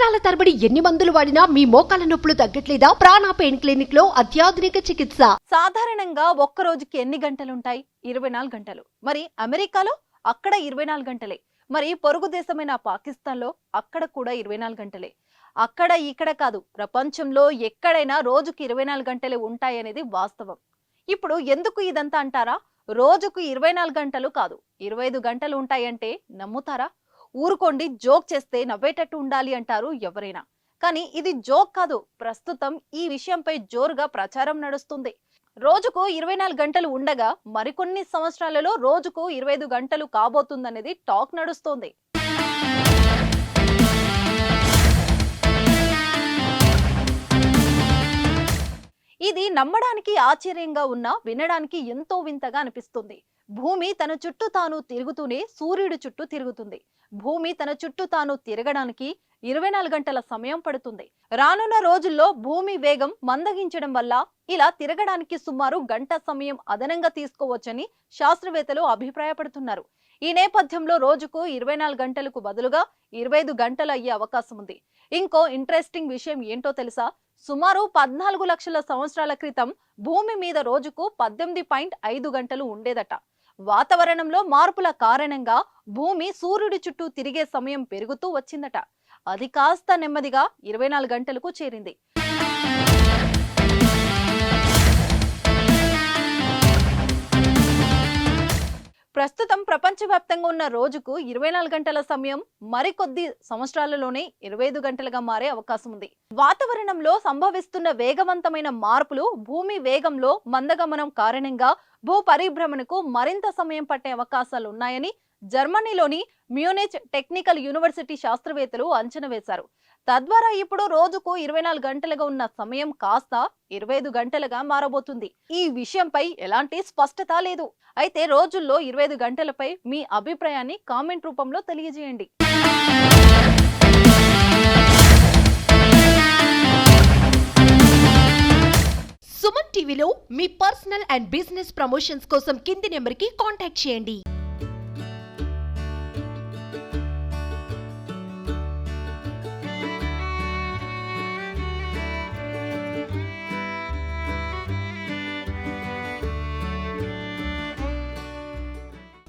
సంవత్సరాల తరబడి ఎన్ని మందులు వాడినా మీ మోకాల నొప్పులు తగ్గట్లేదా? ప్రాణ పెయిన్ క్లినిక్ లో అత్యాధునిక చికిత్స. సాధారణంగా ఒక్క రోజుకి ఎన్ని గంటలుంటాయి? 24 గంటలు. మరి అమెరికాలో అక్కడ 24 గంటలే. మరి పొరుగు దేశమైన పాకిస్తాన్లో అక్కడ కూడా 24 గంటలే. అక్కడ ఇక్కడ కాదు, ప్రపంచంలో ఎక్కడైనా రోజుకి 24 గంటలే ఉంటాయనేది వాస్తవం. ఇప్పుడు ఎందుకు ఇదంతా అంటారా? రోజుకు 24 గంటలు కాదు, 25 గంటలు ఉంటాయంటే నమ్ముతారా? ఊరుకోండి, జోక్ చేస్తే నవ్వేటట్టు ఉండాలి అంటారు ఎవరైనా. కానీ ఇది జోక్ కాదు. ప్రస్తుతం ఈ విషయంపై జోరుగా ప్రచారం నడుస్తుంది. రోజుకు 24 గంటలు ఉండగా మరికొన్ని సంవత్సరాలలో రోజుకు 25 గంటలు కాబోతుందనేది టాక్ నడుస్తోంది. ఇది నమ్మడానికి ఆశ్చర్యంగా ఉన్నా వినడానికి ఎంతో వింతగా అనిపిస్తుంది. భూమి తన చుట్టూ తాను తిరుగుతూనే సూర్యుడి చుట్టూ తిరుగుతుంది. భూమి తన చుట్టూ తాను తిరగడానికి 24 గంటల సమయం పడుతుంది. రానున్న రోజుల్లో భూమి వేగం మందగించడం వల్ల ఇలా తిరగడానికి సుమారు గంట సమయం అదనంగా తీసుకోవచ్చని శాస్త్రవేత్తలు అభిప్రాయపడుతున్నారు. ఈ నేపథ్యంలో రోజుకు 24 గంటలకు బదులుగా 25 గంటలు అయ్యే అవకాశం ఉంది. ఇంకో ఇంట్రెస్టింగ్ విషయం ఏంటో తెలుసా? సుమారు 14 లక్షల సంవత్సరాల క్రితం భూమి మీద రోజుకు 18.5 గంటలు ఉండేదట. వాతావరణంలో మార్పుల కారణంగా భూమి సూర్యుడి చుట్టూ తిరిగే సమయం పెరుగుతూ వచ్చిందట. అది కాస్త నెమ్మదిగా 24 గంటలకు చేరింది. ప్రస్తుతం ప్రపంచవ్యాప్తంగా ఉన్న రోజుకు 24 గంటల సమయం మరికొద్ది సంవత్సరాలలోనే 25 గంటలుగా మారే అవకాశం ఉంది. వాతావరణంలో సంభవిస్తున్న వేగవంతమైన మార్పులు భూమి వేగంలో మందగమనం కారణంగా భూ పరిభ్రమణకు మరింత సమయం పట్టే అవకాశాలు ఉన్నాయని జర్మనీలోని మ్యూనిచ్ టెక్నికల్ యూనివర్సిటీ శాస్త్రవేత్తలు అంచనా వేశారు. తద్వారా ఇప్పుడు రోజుకు 24 గంటలుగా ఉన్న సమయం కాస్త 25 గంటలుగా మారబోతుంది. ఈ విషయంపై ఎలాంటి స్పష్టత లేదు. అయితే రోజుల్లో 25 గంటలపై మీ అభిప్రాయాన్ని కామెంట్ రూపంలో తెలియజేయండి. సుమన్ టీవీలో మీ పర్సనల్ అండ్ బిజినెస్ ప్రమోషన్స్ కోసం కింది నెంబర్కి కాంటాక్ట్ చేయండి.